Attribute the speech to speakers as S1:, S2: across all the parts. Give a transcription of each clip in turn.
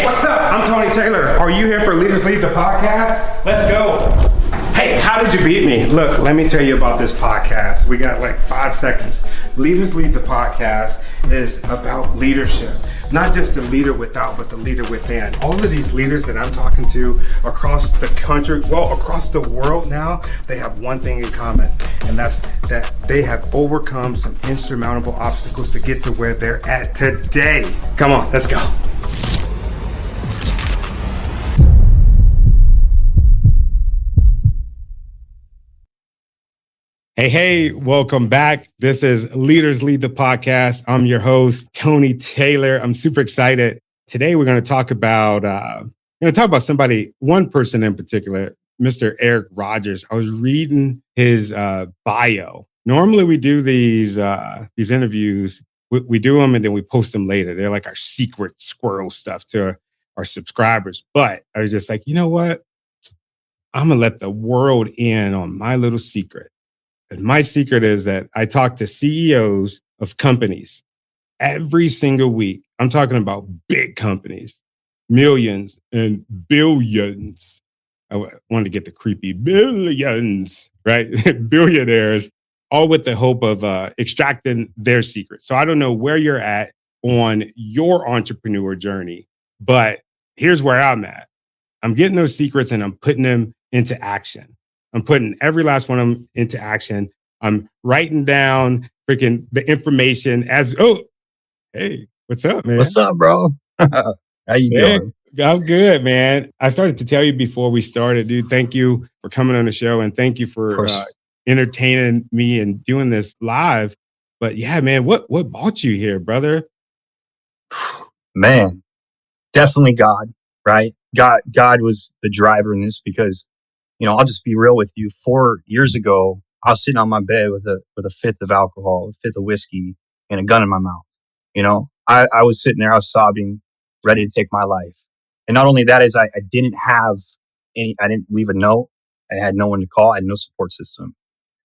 S1: Hey, what's up? I'm Tony Taylor. Are you here for Leaders Lead the podcast? Let's go. Hey, how did you beat me? Look, let me tell you about this podcast. We got like 5 seconds. Leaders Lead the podcast is about leadership. Not just the leader without, but the leader within. All of these leaders that I'm talking to across the country, well, across the world now, they have one thing in common, and that's that they have overcome some insurmountable obstacles to get to where they're at today. Come on, let's go. Hey, welcome back. This is Leaders Lead the podcast. I'm your host, Tony Taylor. I'm super excited. Today, we're going to talk about, somebody, one person in particular, Mr. Eric Rogers. I was reading his bio. Normally, we do these interviews. We do them and then we post them later. They're like our secret squirrel stuff to our subscribers. But I was just like, you know what? I'm going to let the world in on my little secret. And my secret is that I talk to CEOs of companies every single week. I'm talking about big companies, millions and billions. I wanted to get the creepy billions, right? Billionaires, all with the hope of extracting their secret. So I don't know where you're at on your entrepreneur journey, but here's where I'm at. I'm getting those secrets and I'm putting them into action. I'm putting every last one of them into action. I'm writing down freaking the information hey, what's up, man?
S2: What's up, bro? How you doing?
S1: I'm good, man. I started to tell you before we started, dude, thank you for coming on the show and thank you for entertaining me and doing this live. But yeah, man, what brought you here, brother?
S2: Man, definitely God, right? God was the driver in this because, I'll just be real with you. 4 years ago, I was sitting on my bed with a fifth of alcohol, a fifth of whiskey, and a gun in my mouth. I was sitting there, I was sobbing, ready to take my life. And not only that is I didn't leave a note. I had no one to call. I had no support system.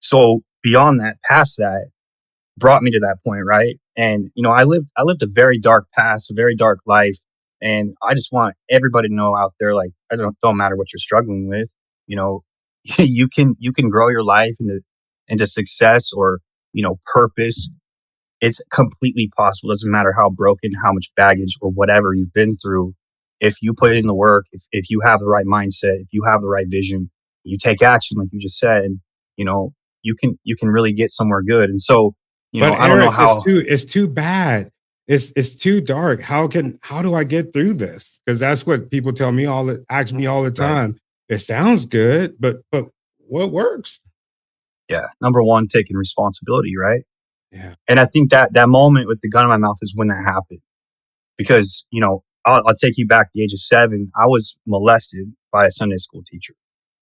S2: So beyond that, past that, brought me to that point, right? And, I lived a very dark past, a very dark life. And I just want everybody to know out there, like, don't matter what you're struggling with. You can grow your life into success or, purpose. It's completely possible. It doesn't matter how broken, how much baggage or whatever you've been through. If you put in the work, if you have the right mindset, if you have the right vision, you take action, like you just said, you can really get somewhere good. And so,
S1: but
S2: I don't know how
S1: it's too bad. It's too dark. How do I get through this? Because that's what people ask me all the time. Right. It sounds good, but what works?
S2: Yeah. Number one, taking responsibility, right?
S1: Yeah.
S2: And I think that moment with the gun in my mouth is when that happened. Because, I'll take you back to the age of 7. I was molested by a Sunday school teacher.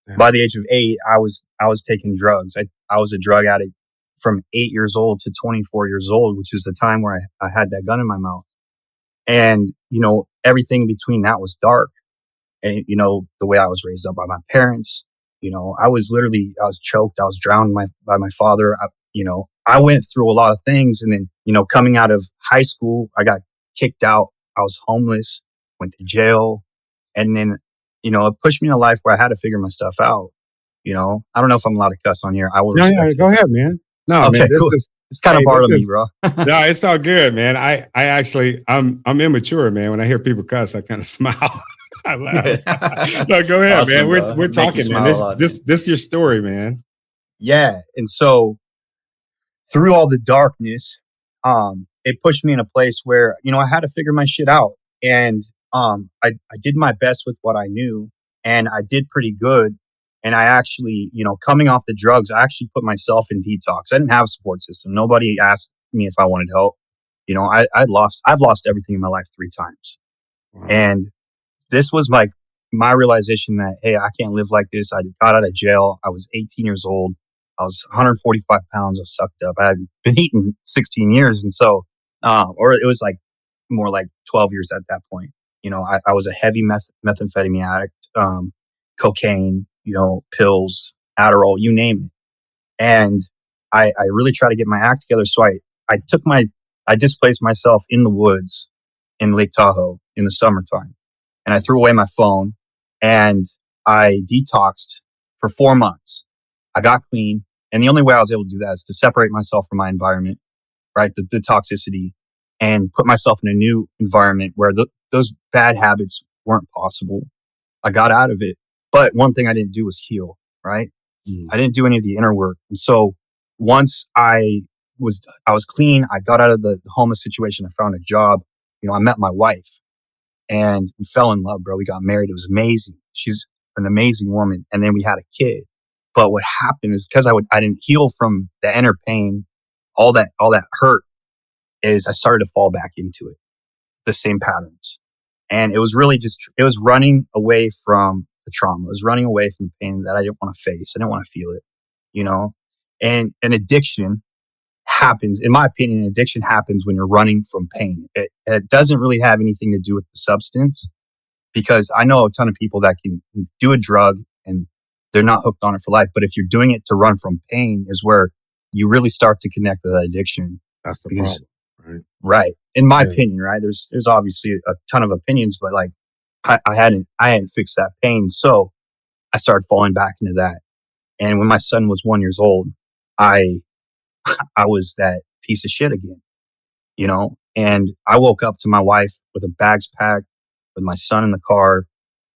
S2: Yeah. By the age of 8, I was taking drugs. I was a drug addict from 8 years old to 24 years old, which is the time where I had that gun in my mouth. And, everything between that was dark. And, the way I was raised up by my parents, I was choked. I was drowned by my father. I went through a lot of things. And then, coming out of high school, I got kicked out. I was homeless, went to jail. And then, it pushed me in a life where I had to figure my stuff out. I don't know if I'm allowed to cuss on here. I will.
S1: No, go ahead, man. No,
S2: okay,
S1: man,
S2: cool. It's kind of part of me, bro.
S1: No, it's all good, man. I actually, I'm immature, man. When I hear people cuss, I kind of smile. I laugh. No, go ahead,
S2: awesome,
S1: man. We're talking, man. This is your story, man.
S2: Yeah. And so through all the darkness, it pushed me in a place where, I had to figure my shit out. And I did my best with what I knew and I did pretty good. And I actually, coming off the drugs, I actually put myself in detox. I didn't have a support system. Nobody asked me if I wanted help. I've lost everything in my life 3 times. Wow. And this was my realization that, hey, I can't live like this. I got out of jail. I was 18 years old. I was 145 pounds. I sucked up. I had been eating 16 years. And so, or it was more like 12 years at that point. I was a heavy methamphetamine addict, cocaine, pills, Adderall, you name it. And I really tried to get my act together. So I displaced myself in the woods in Lake Tahoe in the summertime. and I threw away my phone and I detoxed for 4 months. I got clean. And the only way I was able to do that is to separate myself from my environment, right? The toxicity, and put myself in a new environment where those bad habits weren't possible. I got out of it. But one thing I didn't do was heal, right? I didn't do any of the inner work. And so once I was clean, I got out of the homeless situation. I found a job. I met my wife and we fell in love, bro. We got married. It was amazing. She's an amazing woman. And then we had a kid. But what happened is because I didn't heal from the inner pain, all that hurt, is I started to fall back into it, the same patterns. And it was really it was running away from the trauma. It was running away from the pain that I didn't want to face. I didn't want to feel it, and an addiction happens, in my opinion, addiction happens when you're running from pain. It doesn't really have anything to do with the substance, because I know a ton of people that can do a drug and they're not hooked on it for life. But if you're doing it to run from pain is where you really start to connect with that addiction.
S1: That's the problem, right?
S2: Right. In my opinion, right? There's obviously a ton of opinions, but like I hadn't fixed that pain. So I started falling back into that. And when my son was 1 year old, I was that piece of shit again, and I woke up to my wife with her bags packed, with my son in the car.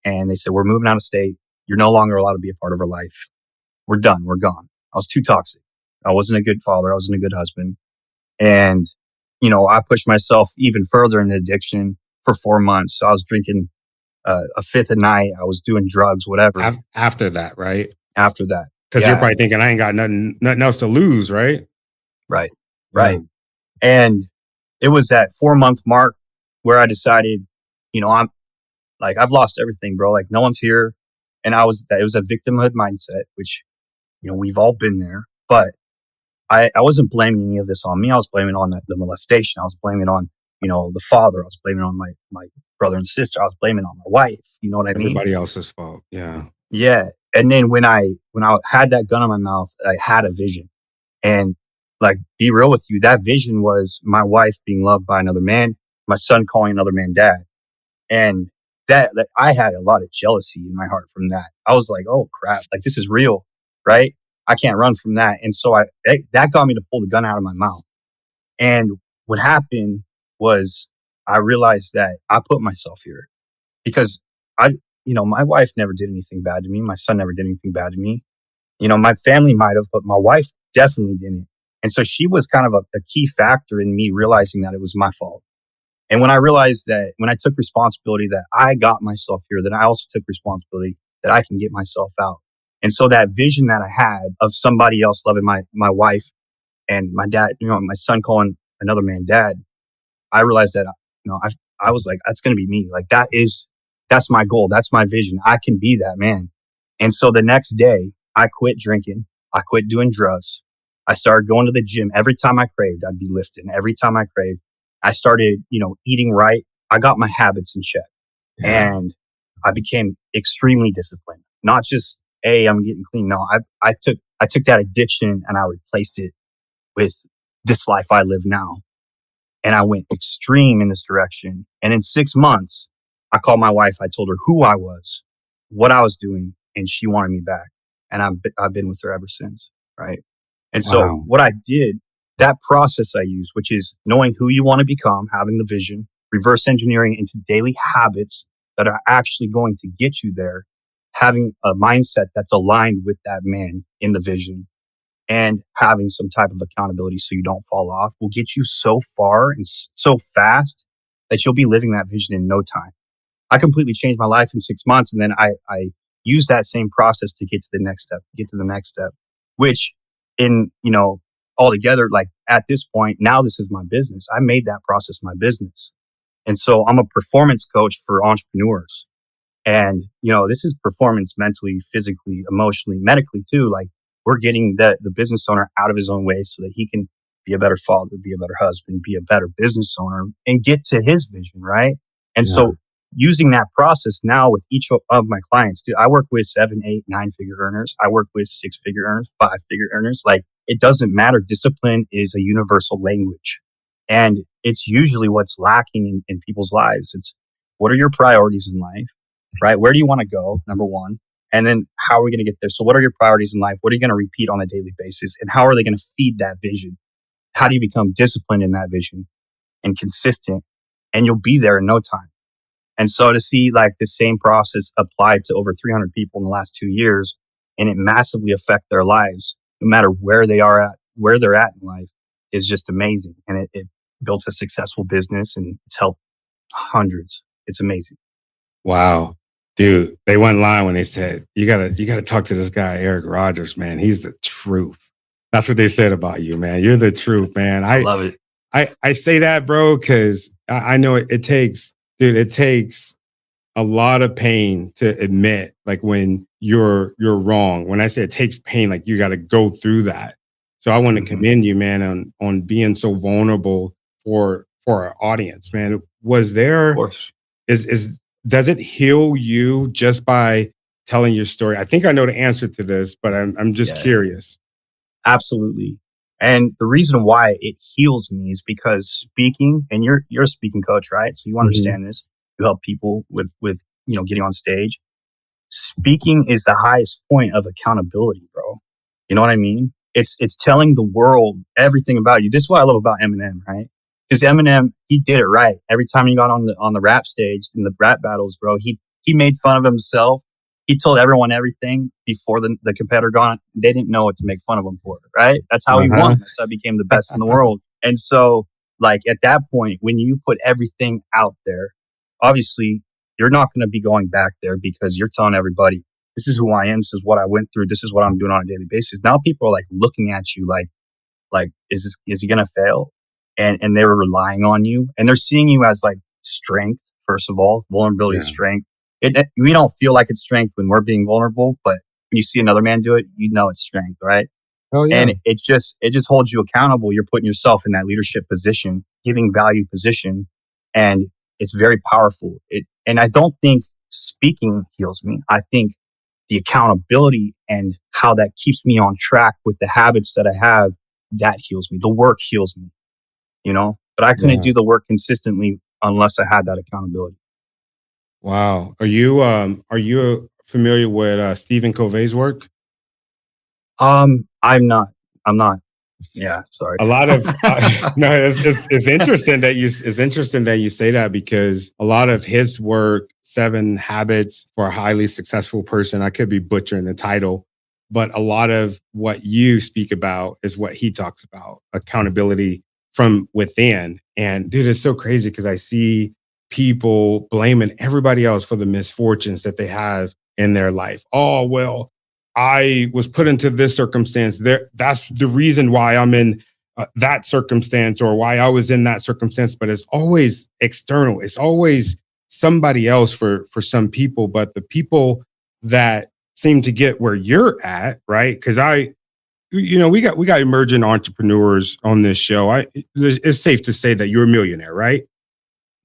S2: And they said, "We're moving out of state. You're no longer allowed to be a part of our life. We're done. We're gone." I was too toxic. I wasn't a good father. I wasn't a good husband. And, I pushed myself even further in addiction for 4 months. So I was drinking a fifth a night. I was doing drugs, whatever.
S1: After that, right?
S2: After that.
S1: Because you're probably thinking, I ain't got nothing else to lose, right?
S2: Right. And it was that 4-month mark where I decided, I'm like, I've lost everything, bro. Like, no one's here. And it was a victimhood mindset, which, we've all been there. But I wasn't blaming any of this on me. I was blaming it on the molestation. I was blaming it on, the father. I was blaming it on my brother and sister. I was blaming it on my wife. You know what I mean?
S1: Everybody else's fault. Yeah.
S2: Yeah. And then when I had that gun in my mouth, I had a vision. And like, be real with you, that vision was my wife being loved by another man, my son calling another man dad. And that I had a lot of jealousy in my heart from that. I was like, oh crap, like this is real, right? I can't run from that. And so that got me to pull the gun out of my mouth. And what happened was I realized that I put myself here because my wife never did anything bad to me. My son never did anything bad to me. My family might have, but my wife definitely didn't. And so she was kind of a key factor in me realizing that it was my fault. And when I realized that, when I took responsibility that I got myself here, then I also took responsibility that I can get myself out. And so that vision that I had of somebody else loving my wife and my dad, my son calling another man dad, I realized that, I was like, that's going to be me. Like that's my goal. That's my vision. I can be that man. And so the next day I quit drinking. I quit doing drugs. I started going to the gym. Every time I craved, I'd be lifting. Every time I craved, I started, eating right. I got my habits in check and I became extremely disciplined. Not just, hey, I'm getting clean. No, I took that addiction and I replaced it with this life I live now. And I went extreme in this direction. And in 6 months, I called my wife. I told her who I was, what I was doing, and she wanted me back. And I've been with her ever since. Right. And so what I did, that process I use, which is knowing who you want to become, having the vision, reverse engineering into daily habits that are actually going to get you there, having a mindset that's aligned with that man in the vision, and having some type of accountability so you don't fall off, will get you so far and so fast that you'll be living that vision in no time. I completely changed my life in 6 months. And then I used that same process to get to the next step, which altogether, like at this point, now this is my business. I made that process my business. And so I'm a performance coach for entrepreneurs. And, this is performance mentally, physically, emotionally, medically too. Like we're getting the business owner out of his own way so that he can be a better father, be a better husband, be a better business owner and get to his vision. Right. And so using that process now with each of my clients, dude, I work with 7, 8, 9-figure earners. I work with 6-figure earners, 5-figure earners. Like it doesn't matter. Discipline is a universal language. And it's usually what's lacking in people's lives. what are your priorities in life, right? Where do you want to go? Number one. And then how are we going to get there? So what are your priorities in life? What are you going to repeat on a daily basis? And how are they going to feed that vision? How do you become disciplined in that vision and consistent? And you'll be there in no time. And so to see like the same process applied to over 300 people in the last 2 years and it massively affect their lives, no matter where they're at in life, is just amazing. And it built a successful business and it's helped hundreds. It's amazing.
S1: Wow. Dude, they went line when they said, you gotta talk to this guy, Eric Rogers, man. He's the truth. That's what they said about you, man. You're the truth, man.
S2: I love it.
S1: I say that, bro, because I know it takes a lot of pain to admit, like when you're wrong. When I say it takes pain, like you got to go through that. So I want to commend you, man, on being so vulnerable for our audience, man. Was there,
S2: Of course.
S1: does it heal you just by telling your story? I think I know the answer to this, but I'm just curious.
S2: Absolutely. And the reason why it heals me is because speaking, and you're a speaking coach, right? So you understand this. You help people with getting on stage. Speaking is the highest point of accountability, bro. You know what I mean? It's telling the world everything about you. This is what I love about Eminem, right? Because Eminem, he did it right. Every time he got on the rap stage in the rap battles, bro, he made fun of himself. He told everyone everything before the competitor got on. They didn't know what to make fun of him for, right? That's how he won. That's how he became the best in the world. And so, like, at that point, when you put everything out there, obviously, you're not going to be going back there because you're telling everybody, this is who I am. This is what I went through. This is what I'm doing on a daily basis. Now people are like looking at you like, is he going to fail? And they're relying on you and they're seeing you as like strength. First of all, vulnerability is strength. We don't feel like it's strength when we're being vulnerable, but when you see another man do it, you know it's strength, right?
S1: Oh yeah.
S2: And it just holds you accountable. You're putting yourself in that leadership position, giving value position, and it's very powerful. And I don't think speaking heals me. I think the accountability and how that keeps me on track with the habits that I have, that heals me. The work heals me, but I couldn't do the work consistently unless I had that accountability.
S1: Wow. Are you familiar with Stephen Covey's work?
S2: I'm not. Yeah, sorry.
S1: A lot of no, it's interesting that you say that because a lot of his work, 7 Habits for a Highly Successful Person, I could be butchering the title, but a lot of what you speak about is what he talks about, accountability from within. And dude, it's so crazy because I see people blaming everybody else for the misfortunes that they have in their life. Oh, well, I was put into this circumstance. That's the reason why I'm in that circumstance or why I was in that circumstance. But it's always external. It's always somebody else for some people. But the people that seem to get where you're at, right? Because we got emerging entrepreneurs on this show. It's safe to say that you're a millionaire, right?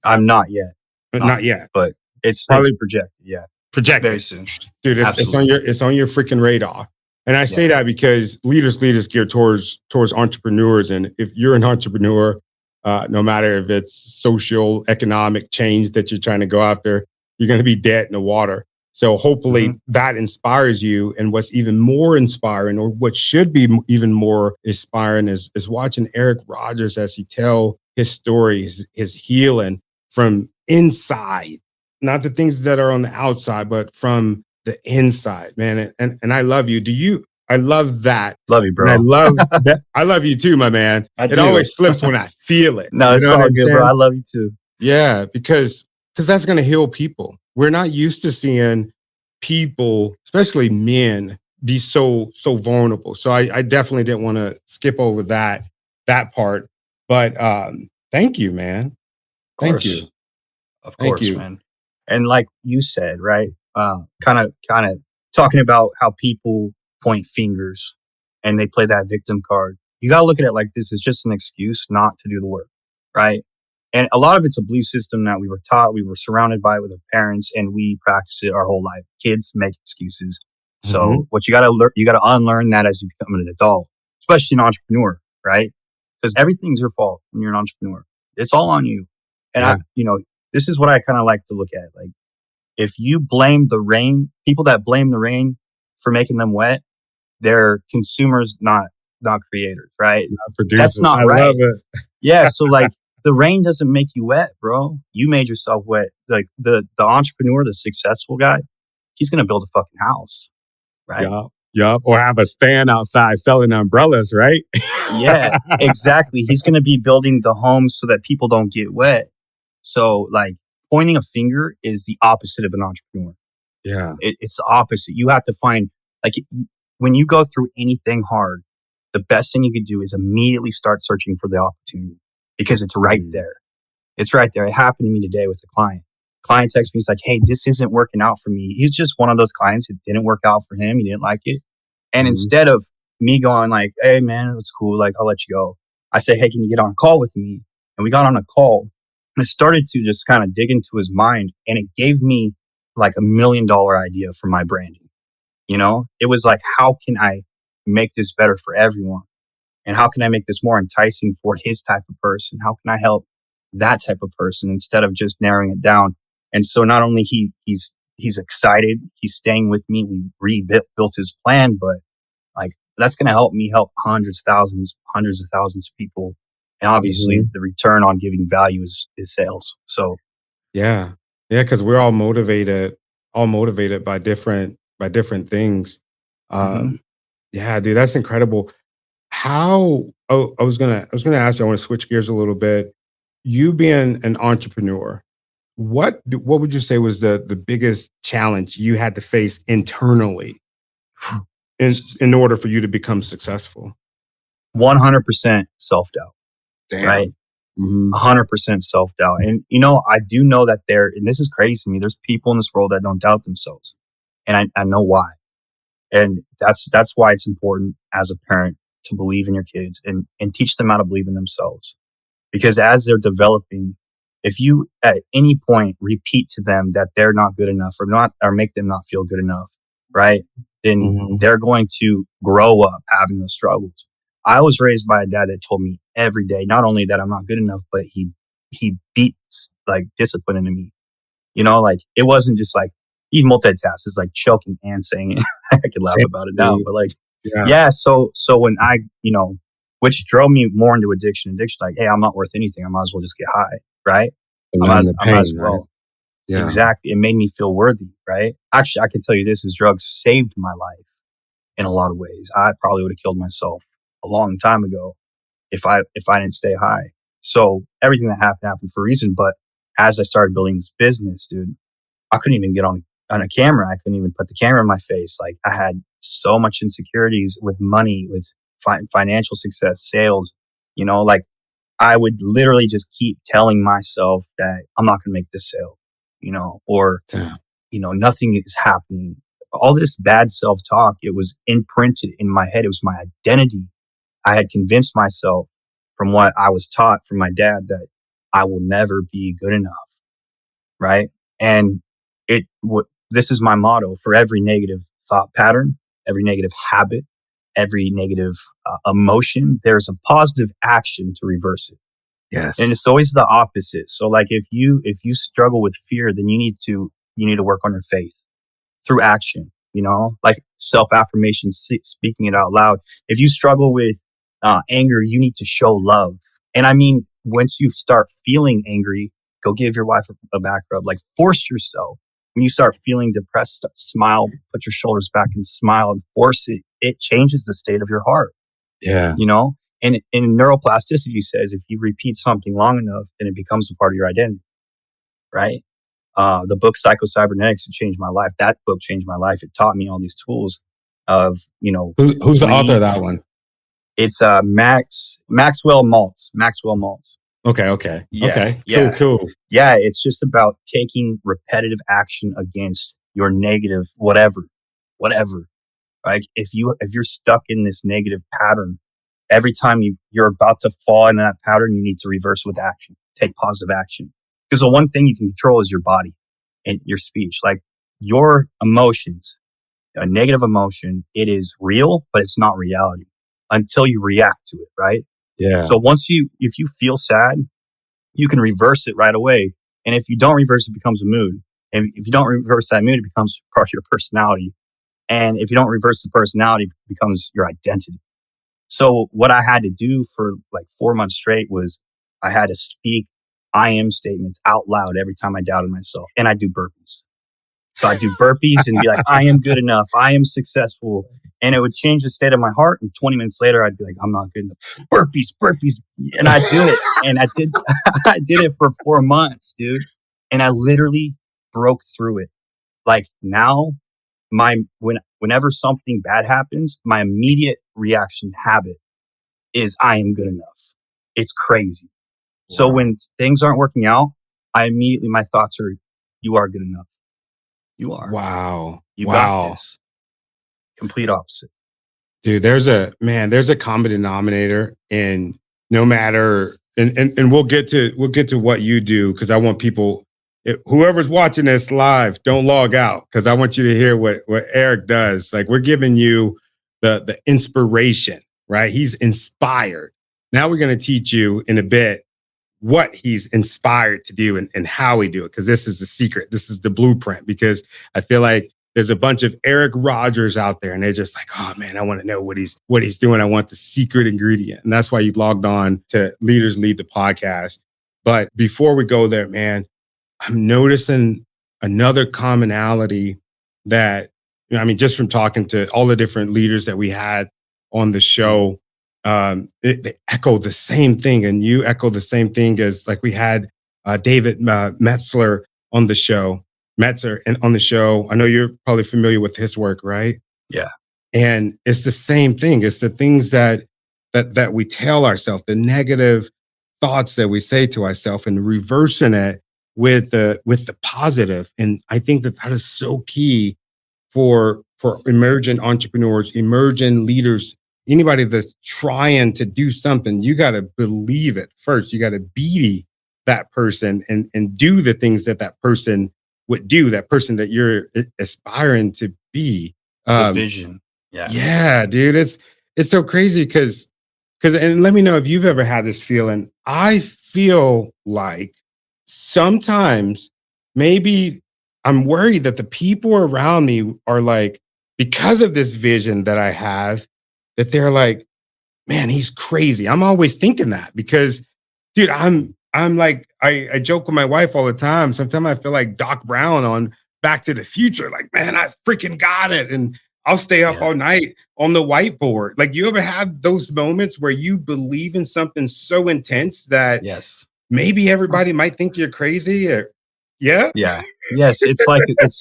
S2: I'm not yet.
S1: Not yet.
S2: But it's projected. Yeah.
S1: Projected.
S2: Very soon.
S1: Dude, it's on your freaking radar. And I say that because leaders gear towards entrepreneurs. And if you're an entrepreneur, no matter if it's social, economic change that you're trying to go after, you're going to be dead in the water. So hopefully that inspires you. And what's even more inspiring, or what should be even more inspiring, is watching Eric Rogers as he tell his story, his healing from inside. Not the things that are on the outside, but from the inside, man. And I love you. I love that.
S2: Love you, bro.
S1: And I love that. I love you too, my man. It always slips when I feel it.
S2: No, it's all good, bro. I love you too.
S1: Yeah, because that's going to heal people. We're not used to seeing people, especially men, be so vulnerable. So I definitely didn't want to skip over that part. But thank you, man. Thank you.
S2: Of course, man. And like you said, right? Kind of talking about how people point fingers and they play that victim card. You got to look at it like this is just an excuse not to do the work, right? And a lot of it's a belief system that we were taught, we were surrounded by with our parents, and we practice it our whole life. Kids make excuses. So what you got to learn, you got to unlearn that as you become an adult, especially an entrepreneur, right? Because everything's your fault when you're an entrepreneur. It's all on you. And this is what I kind of like to look at. Like, if you blame the rain, people that blame the rain for making them wet, they're consumers, not creators, right?
S1: Not
S2: That's
S1: producers.
S2: not
S1: I love
S2: right.
S1: it.
S2: Yeah. So like the rain doesn't make you wet, bro. You made yourself wet. Like the entrepreneur, the successful guy, he's gonna build a fucking house, right?
S1: Yup. Yup. Or have a stand outside selling umbrellas, right?
S2: Yeah, exactly. He's gonna be building the home so that people don't get wet. So like pointing a finger is the opposite of an entrepreneur.
S1: Yeah.
S2: It's the opposite. You have to find like when you go through anything hard, the best thing you could do is immediately start searching for the opportunity because it's right there. It's right there. It happened to me today with a client. Client texts me, he's like, "Hey, this isn't working out for me." He's just one of those clients. It didn't work out for him. He didn't like it. And instead of me going like, "Hey man, it's cool. Like, I'll let you go," I say, "Hey, can you get on a call with me?" And we got on a call. And I started to just kind of dig into his mind, and it gave me like $1 million idea for my branding. You know, it was like, how can I make this better for everyone? And how can I make this more enticing for his type of person? How can I help that type of person instead of just narrowing it down? And so not only he's excited, he's staying with me. We rebuilt his plan, but like that's going to help me help hundreds of thousands of people. And obviously the return on giving value is sales. So
S1: yeah. Yeah. Cause we're all motivated by different things. Yeah, dude, that's incredible. How, oh, I was gonna ask you, I want to switch gears a little bit. You being an entrepreneur, what would you say was the biggest challenge you had to face internally in order for you to become successful?
S2: 100% self-doubt,
S1: Damn.
S2: right?
S1: Mhm.
S2: 100% self-doubt. And, you know, I do know that and this is crazy to me, there's people in this world that don't doubt themselves. And I know why. And that's why it's important as a parent to believe in your kids and teach them how to believe in themselves. Because as they're developing, if you at any point repeat to them that they're not good enough or make them not feel good enough, right? Then they're going to grow up having those struggles. I was raised by a dad that told me every day, not only that I'm not good enough, but he beats like discipline into me. You know, like it wasn't just like he multitasks. It's like choking and saying it. I could laugh about it now, but like, yeah. So when I, which drove me more into addiction, like, hey, I'm not worth anything. I might as well just get high, right? I might as well. Right? Yeah. Exactly. It made me feel worthy, right? Actually, I can tell you this is drugs saved my life in a lot of ways. I probably would have killed myself a long time ago if I didn't stay high. So everything that happened for a reason. But as I started building this business, dude, I couldn't even get on a camera. I couldn't even put the camera in my face. Like I had so much insecurities with money, with financial success, sales, like I would literally just keep telling myself that I'm not going to make this sale, or, nothing is happening. All this bad self-talk, it was imprinted in my head. It was my identity. I had convinced myself from what I was taught from my dad that I will never be good enough. Right. And this is my motto for every negative thought pattern, every negative habit, every negative emotion. There's a positive action to reverse it.
S1: Yes.
S2: And it's always the opposite. So like if you struggle with fear, then you need to work on your faith through action, like self-affirmation, speaking it out loud. If you struggle with anger, you need to show love. And I mean, once you start feeling angry, go give your wife a back rub, like force yourself. When you start feeling depressed, smile, put your shoulders back and smile and force it. It changes the state of your heart.
S1: Yeah.
S2: And neuroplasticity says if you repeat something long enough, then it becomes a part of your identity. Right. The book Psycho-Cybernetics changed my life. That book changed my life. It taught me all these tools of,
S1: who's the author of that one?
S2: It's Maxwell Maltz. Maxwell Maltz.
S1: Okay.
S2: Yeah,
S1: okay. Cool.
S2: Yeah, it's just about taking repetitive action against your negative whatever. Like if you're stuck in this negative pattern, every time you're about to fall in that pattern, you need to reverse with action. Take positive action. Because the one thing you can control is your body and your speech. Like your emotions, a negative emotion, it is real, but it's not reality until you react to it, right?
S1: Yeah.
S2: So if you feel sad, you can reverse it right away And if you don't reverse, it becomes a mood. And if you don't reverse that mood, it becomes part of your personality. And if you don't reverse the personality, it becomes your identity. So what I had to do for like 4 months straight was I had to speak I am statements out loud every time I doubted myself. And I do burpees. So I do burpees and be like, I am good enough. I am successful. And it would change the state of my heart. And 20 minutes later, I'd be like, I'm not good enough. Burpees, burpees. And I do it. And I did, I did it for 4 months, dude. And I literally broke through it. Like now, whenever something bad happens, my immediate reaction habit is I am good enough. It's crazy. Wow. So when things aren't working out, my thoughts are, you are good enough. You are.
S1: Wow.
S2: You got this. Complete opposite.
S1: Dude, there's a common denominator in no matter, and we'll get to what you do, because I want people, whoever's watching this live, don't log out, because I want you to hear what Eric does. Like, we're giving you the inspiration, right? He's inspired. Now we're going to teach you in a bit what he's inspired to do and how we do it, because this is the secret. This is the blueprint, because I feel like there's a bunch of Eric Rogers out there and they're just like, oh man, I want to know what he's doing. I want the secret ingredient. And that's why you logged on to Leaders Lead the podcast. But before we go there, man, I'm noticing another commonality that, just from talking to all the different leaders that we had on the show, they echo the same thing. And you echo the same thing as, like, we had David Metzler on the show. I know you're probably familiar with his work, right?
S2: Yeah.
S1: And it's the same thing. It's the things that we tell ourselves, the negative thoughts that we say to ourselves, and reversing it with the positive. And I think that is so key for emerging entrepreneurs, emerging leaders, anybody that's trying to do something. You got to believe it first. You got to be that person and do the things that person would do, that person that you're aspiring to be.
S2: The vision.
S1: Yeah, dude. It's so crazy because, and let me know if you've ever had this feeling. I feel like sometimes maybe I'm worried that the people around me are like, because of this vision that I have, that they're like, man, he's crazy. I'm always thinking that because, dude, I'm like, I joke with my wife all the time. Sometimes I feel like Doc Brown on Back to the Future. Like, man, I freaking got it. And I'll stay up all night on the whiteboard. Like, you ever have those moments where you believe in something so intense that maybe everybody might think you're crazy? Or, yeah.
S2: Yes. It's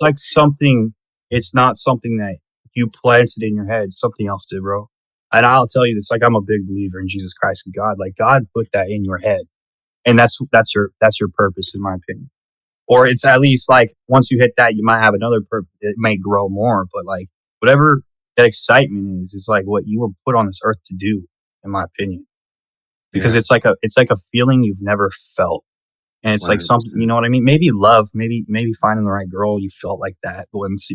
S2: like something, it's not something that you planted in your head. It's something else did, bro. And I'll tell you, it's like, I'm a big believer in Jesus Christ and God. Like, God put that in your head. And that's your purpose, in my opinion. Or it's at least like, once you hit that, you might have another purpose. It may grow more, but like, whatever that excitement is like what you were put on this earth to do, in my opinion. Because it's like a feeling you've never felt. And it's 100%. Like something, you know what I mean? Maybe love, maybe finding the right girl, you felt like that.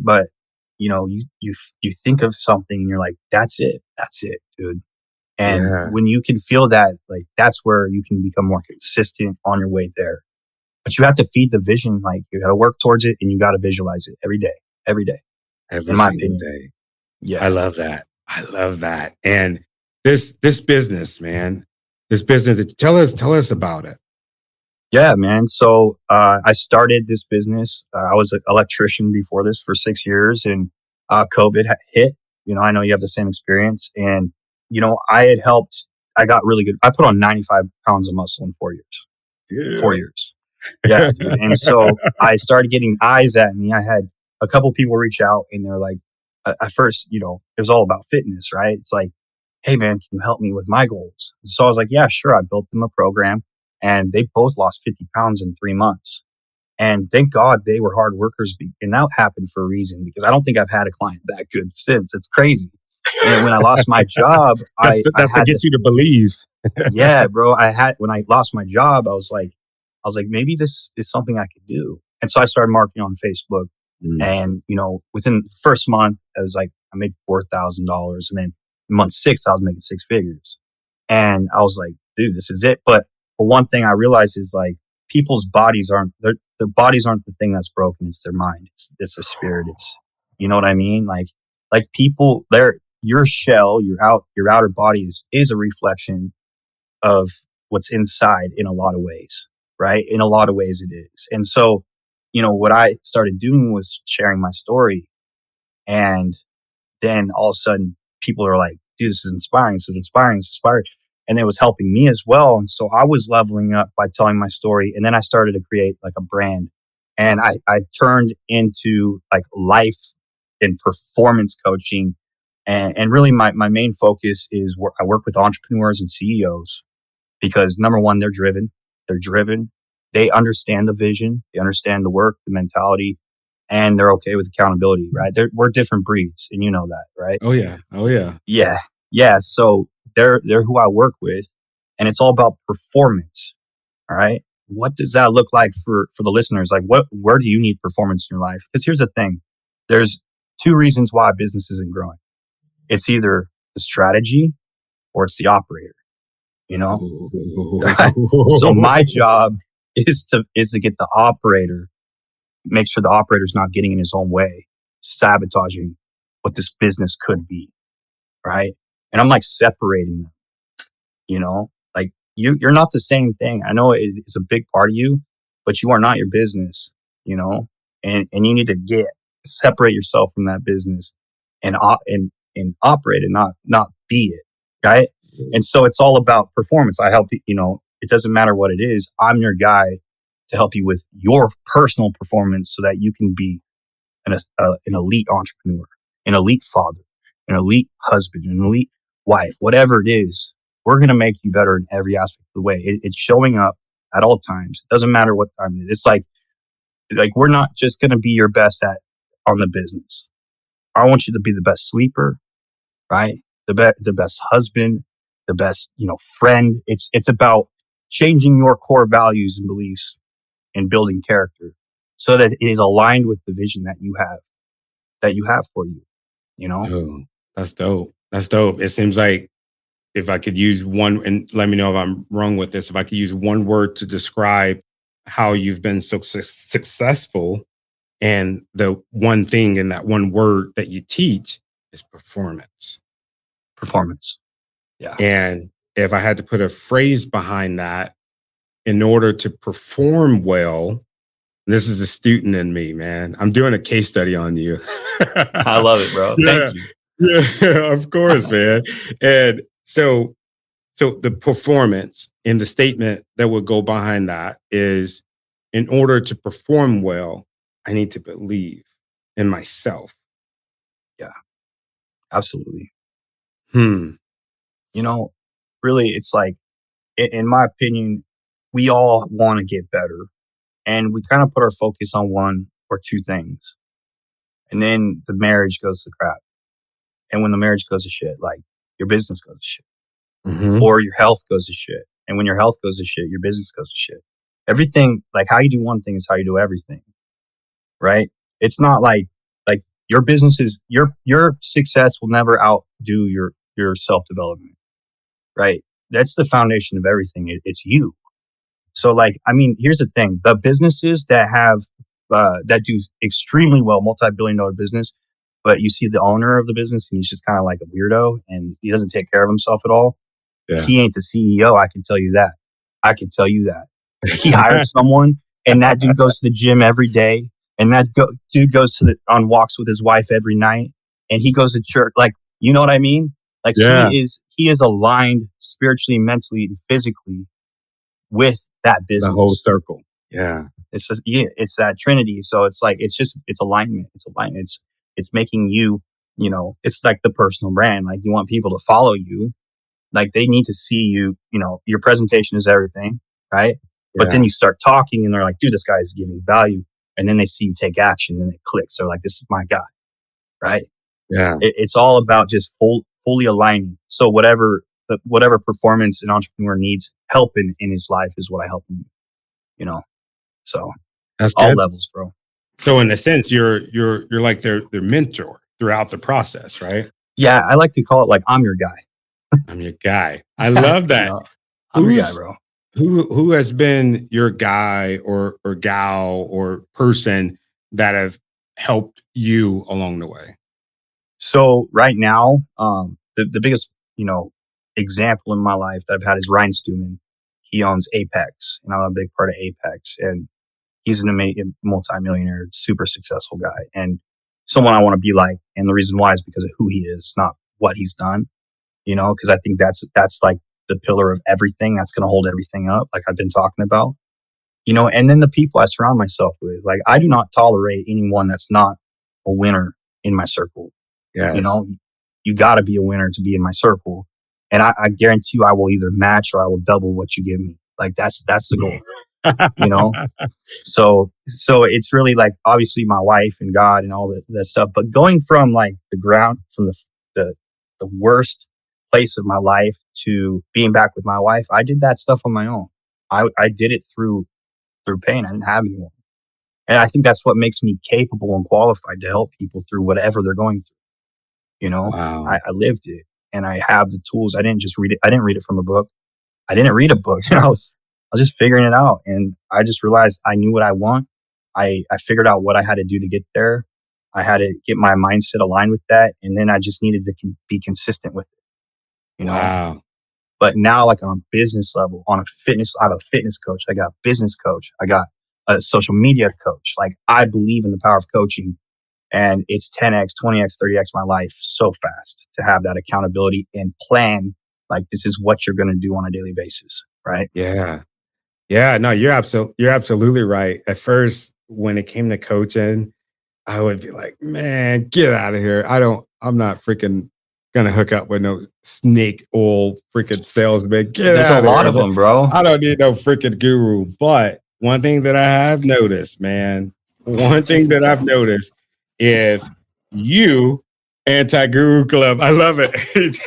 S2: But you know, you think of something and you're like, that's it, dude. And when you can feel that, like, that's where you can become more consistent on your way there. But you have to feed the vision. Like, you got to work towards it and you got to visualize it every day.
S1: Every
S2: in my opinion.
S1: Day. Yeah. I love that. And this business, man, tell us about it.
S2: Yeah, man. So, I started this business. I was an electrician before this for 6 years, and, COVID hit. You know, I know you have the same experience, and, you know, I got really good. I put on 95 pounds of muscle in 4 years.
S1: Yeah.
S2: 4 years. Yeah. Dude. And so I started getting eyes at me. I had a couple people reach out, and they're like, at first, you know, it was all about fitness, right? It's like, hey man, can you help me with my goals? So I was like, yeah, sure. I built them a program, and they both lost 50 pounds in 3 months. And thank God they were hard workers. And that happened for a reason, because I don't think I've had a client that good since. It's crazy. And when I lost my job,
S1: that's to get you to believe.
S2: Yeah, bro. When I lost my job, I was like, maybe this is something I could do. And so I started marketing on Facebook. And, you know, within the first month, I was like, I made $4,000. And then month 6, I was making 6 figures. And I was like, dude, this is it. But one thing I realized is, like, people's bodies aren't their bodies aren't the thing that's broken. It's their mind. It's a spirit. It's, you know what I mean? Like people, your shell, your outer body is a reflection of what's inside in a lot of ways, right? In a lot of ways it is. And so, what I started doing was sharing my story. And then all of a sudden people are like, dude, this is inspiring. This is inspiring. This is inspiring. And it was helping me as well. And so I was leveling up by telling my story. And then I started to create like a brand. And I turned into like life and performance coaching. And really my main focus is I work with entrepreneurs and CEOs because number one, they're driven. They understand the vision. They understand the work, the mentality, and they're okay with accountability, right? We're different breeds, and you know that, right?
S1: Oh yeah.
S2: Yeah. So they're who I work with, and it's all about performance. All right. What does that look like for the listeners? Like, where do you need performance in your life? Because here's the thing: there's two reasons why a business isn't growing. It's either the strategy or it's the operator. So my job is to get the operator, make sure the operator's not getting in his own way, sabotaging what this business could be, right? And I'm like separating them, like you're not the same thing. I know it's a big part of you, but you are not your business, and you need to separate yourself from that business and operate it, not be it, right? And so it's all about performance. I help you, it doesn't matter what it is. I'm your guy to help you with your personal performance so that you can be an elite entrepreneur, an elite father, an elite husband, an elite wife, whatever it is. We're going to make you better in every aspect of the way. It's showing up at all times. It doesn't matter what time it is. It's like we're not just going to be your best on the business. I want you to be the best sleeper, right? The best husband, the best, friend. It's about changing your core values and beliefs and building character so that it is aligned with the vision that you have for you,
S1: Oh, that's dope. That's dope. It seems like if I could use one, and let me know if I'm wrong with this, if I could use one word to describe how you've been so successful, and the one thing in that one word that you teach is performance.
S2: Performance. Yeah.
S1: And if I had to put a phrase behind that, in order to perform well, this is a student in me, man. I'm doing a case study on you.
S2: I love it, bro.
S1: Yeah,
S2: Thank you.
S1: yeah, of course, man. And so the performance in the statement that would go behind that is, in order to perform well, I need to believe in myself.
S2: Yeah, absolutely.
S1: Hmm.
S2: Really, it's like, in my opinion, we all want to get better, and we kind of put our focus on one or two things. And then the marriage goes to crap. And when the marriage goes to shit, like your business goes to shit, or your health goes to shit. And when your health goes to shit, your business goes to shit. Everything, like how you do one thing is how you do everything, right? It's not like your business is your success will never outdo your self-development, right? That's the foundation of everything. It's you. So here's the thing: the businesses that have that do extremely well, multi-billion-dollar business, but you see the owner of the business and he's just kind of like a weirdo and he doesn't take care of himself at all. Yeah. He ain't the CEO. I can tell you that. He hired someone, and that dude goes to the gym every day, and that dude goes on walks with his wife every night, and he goes to church. Like, you know what I mean? Like, yeah. He is aligned spiritually, mentally, and physically with that business.
S1: The whole circle. Yeah.
S2: It's that Trinity. So it's like, it's alignment. It's making you, it's like the personal brand. Like, you want people to follow you. Like, they need to see you, your presentation is everything, right? Yeah. But then you start talking and they're like, dude, this guy is giving value. And then they see you take action and it clicks. They're like, this is my guy, right?
S1: Yeah.
S2: It's all about just fully aligning. So whatever performance an entrepreneur needs help in his life is what I help him, So
S1: that's
S2: all
S1: good.
S2: levels, bro.
S1: So in a sense, you're like their mentor throughout the process, right?
S2: Yeah, I like to call it like, I'm your guy.
S1: I'm your guy. I love that.
S2: I'm your guy, bro.
S1: Who has been your guy or gal or person that have helped you along the way?
S2: So right now, the biggest, example in my life that I've had is Ryan Stewman. He owns Apex, and I'm a big part of Apex. And he's an amazing multimillionaire, super successful guy, and someone I want to be like. And the reason why is because of who he is, not what he's done. Because I think that's like the pillar of everything that's going to hold everything up, like I've been talking about. And then the people I surround myself with. Like, I do not tolerate anyone that's not a winner in my circle. You
S1: Yes.
S2: know, you got to be a winner to be in my circle. And I guarantee you, I will either match or I will double what you give me. Like, that's the goal, you know? So it's really like, obviously my wife and God and all that stuff, but going from like the ground, from the worst place of my life to being back with my wife, I did that stuff on my own. I did it through pain. I didn't have anyone. And I think that's what makes me capable and qualified to help people through whatever they're going through.
S1: Wow.
S2: I lived it, and I have the tools. I didn't just read it. I didn't read it from a book. I didn't read a book. I was just figuring it out. And I just realized I knew what I want. I figured out what I had to do to get there. I had to get my mindset aligned with that. And then I just needed to be consistent with it.
S1: Wow.
S2: But now, like on a business level, I have a fitness coach. I got a business coach. I got a social media coach. Like, I believe in the power of coaching, and it's 10x, 20x, 30x my life so fast to have that accountability and plan. Like, this is what you're going to do on a daily basis. Right.
S1: Yeah. Yeah. No, you're absolutely right. At first, when it came to coaching, I would be like, man, get out of here. I'm not freaking gonna hook up with no snake oil freaking salesman. Get
S2: There's a
S1: out of
S2: lot of
S1: here.
S2: them, bro.
S1: I don't need no freaking guru. But one thing that I have noticed, man, one thing that I've noticed is you anti-guru club. I love it.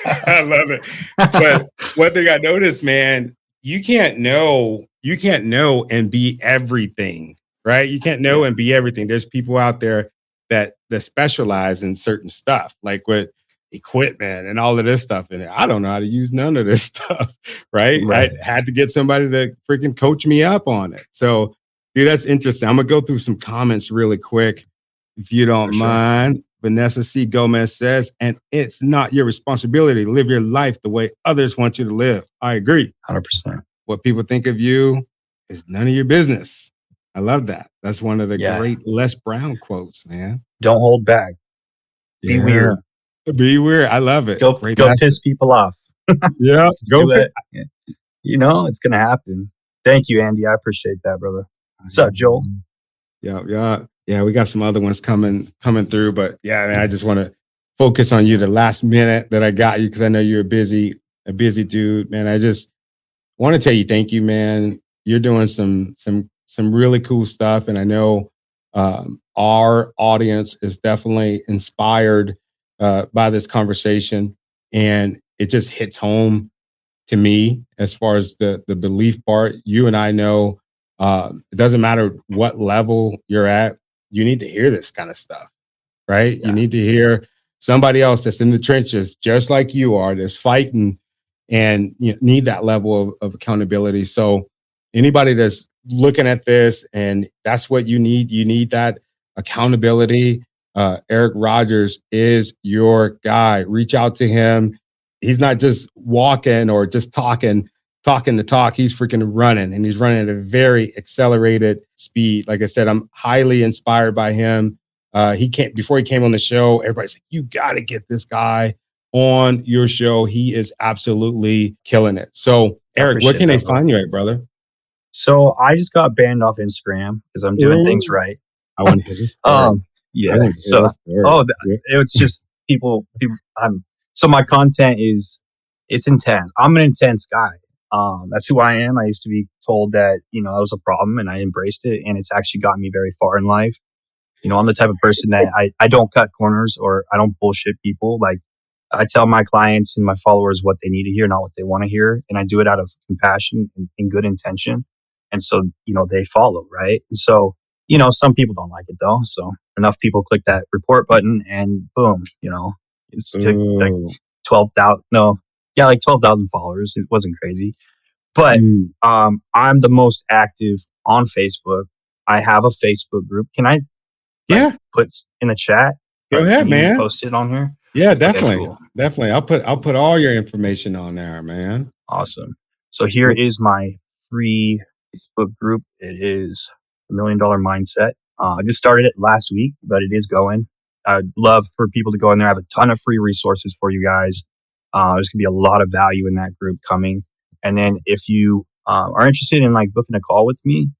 S1: I love it. But one thing I noticed, man, you can't know and be everything, right? You can't know and be everything. There's people out there that specialize in certain stuff, like with equipment and all of this stuff. And I don't know how to use none of this stuff, right?
S2: Right.
S1: I had to get somebody to freaking coach me up on it. So, dude, that's interesting. I'm gonna go through some comments really quick, if you don't
S2: For sure.
S1: mind. Vanessa C. Gomez says, and it's not your responsibility to live your life the way others want you to live. I agree.
S2: 100%.
S1: What people think of you is none of your business. I love that. That's one of the
S2: Yeah.
S1: great Les Brown quotes, man.
S2: Don't hold back. Be weird.
S1: Be weird. I love it.
S2: Go
S1: Great
S2: piss
S1: message.
S2: people off.
S1: Yeah.
S2: Just do it. Yeah. It's going to happen. Thank you, Andy. I appreciate that, brother. What's up, Joel?
S1: Yeah. We got some other ones coming through, but yeah, man, I just want to focus on you the last minute that I got you, because I know you're a busy dude, man. I just want to tell you thank you, man. You're doing some really cool stuff, and I know our audience is definitely inspired by this conversation, and it just hits home to me as far as the belief part. You and I know it doesn't matter what level you're at, you need to hear this kind of stuff, right?
S2: Yeah.
S1: You need to hear somebody else that's in the trenches, just like you are, that's fighting, and you need that level of accountability. So anybody that's looking at this and that's what you need that accountability. Eric Rogers is your guy. Reach out to him. He's not just walking or just talking the talk. He's freaking running, and he's running at a very accelerated speed. Like I said, I'm highly inspired by him. Before he came on the show, everybody's like, you got to get this guy on your show. He is absolutely killing it. So, Eric, where can they find you at, brother?
S2: So I just got banned off Instagram because I'm doing things right.
S1: I want to hear this story.
S2: Yeah. So, it's just people. So my content it's intense. I'm an intense guy. That's who I am. I used to be told that, that was a problem, and I embraced it, and it's actually gotten me very far in life. I'm the type of person that I don't cut corners, or I don't bullshit people. Like, I tell my clients and my followers what they need to hear, not what they want to hear. And I do it out of compassion and good intention. And so, they follow, right? And so, some people don't like it though. So enough people click that report button and boom, it's like 12,000. No, yeah, like 12,000 followers. It wasn't crazy. But I'm the most active on Facebook. I have a Facebook group. Can I put in the chat?
S1: Go ahead, man.
S2: Post it on here.
S1: Yeah, definitely. Okay, cool. Definitely. I'll put all your information on there, man.
S2: Awesome. So here is my free Facebook group. It is $1 Million Mindset. I just started it last week, but it is going. I'd love for people to go in there. I have a ton of free resources for you guys. There's gonna be a lot of value in that group coming. And then if you are interested in like booking a call with me,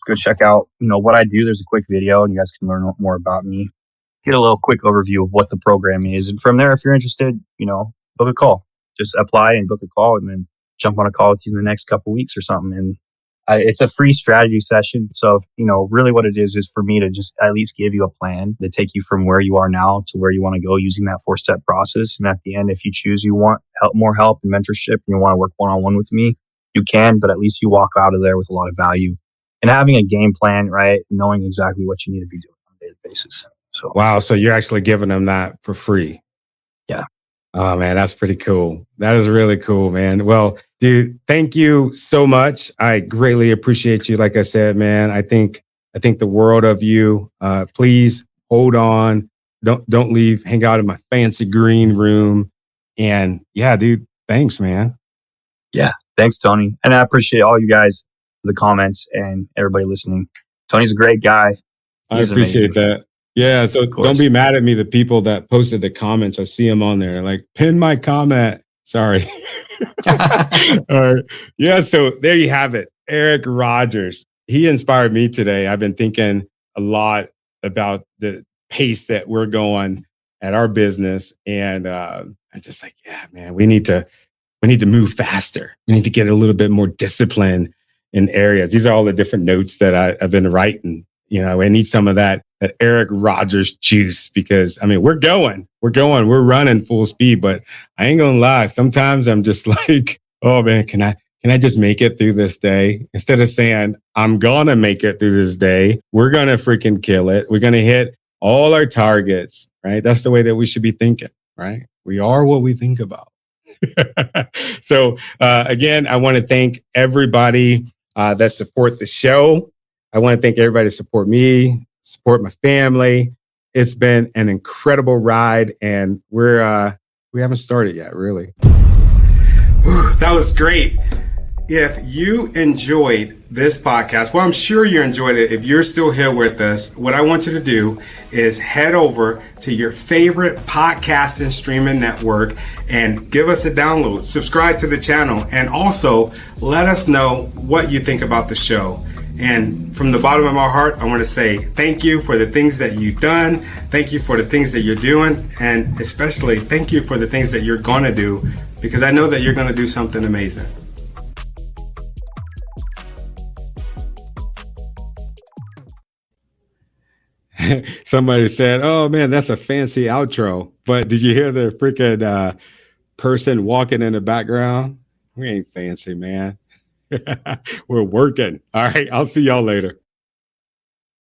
S2: go check out, what I do. There's a quick video and you guys can learn more about me. Get a little quick overview of what the program is. And from there, if you're interested, book a call. Just apply and book a call and then jump on a call with you in the next couple of weeks or something. And it's a free strategy session. So, really what it is for me to just at least give you a plan to take you from where you are now to where you want to go using that 4-step process. And at the end, if you choose you want more help and mentorship and you want to work one-on-one with me, you can, but at least you walk out of there with a lot of value and having a game plan, right? Knowing exactly what you need to be doing on a daily basis. So,
S1: wow. So you're actually giving them that for free.
S2: Yeah.
S1: Oh man, that's pretty cool. That is really cool, man. Well, dude, thank you so much. I greatly appreciate you. Like I said, man, I think the world of you. Please hold on. Don't leave. Hang out in my fancy green room. And yeah, dude, thanks, man.
S2: Yeah, thanks, Tony. And I appreciate all you guys for the comments and everybody listening. Tony's a great guy.
S1: I appreciate that. Yeah, so don't be mad at me, the people that posted the comments. I see them on there, like, pin my comment. Sorry. All right. Yeah, so there you have it. Eric Rogers. He inspired me today. I've been thinking a lot about the pace that we're going at our business. And I'm just like, yeah, man, we need to move faster. We need to get a little bit more discipline in areas. These are all the different notes that I've been writing. I need some of that Eric Rogers juice because we're running full speed, but I ain't gonna lie. Sometimes I'm just like, oh man, can I just make it through this day? Instead of saying, I'm gonna make it through this day, we're gonna freaking kill it. We're gonna hit all our targets, right? That's the way that we should be thinking, right? We are what we think about. So again, I want to thank everybody that support the show. I want to thank everybody that support me, support my family. It's been an incredible ride, and we haven't started yet, really. Whew, that was great. If you enjoyed this podcast, well, I'm sure you enjoyed it. If you're still here with us, what I want you to do is head over to your favorite podcast and streaming network and give us a download, subscribe to the channel, and also let us know what you think about the show. And from the bottom of my heart, I want to say thank you for the things that you've done. Thank you for the things that you're doing. And especially thank you for the things that you're going to do, because I know that you're going to do something amazing. Somebody said, oh man, that's a fancy outro. But did you hear the freaking person walking in the background? We ain't fancy, man. We're working. All right. I'll see y'all later.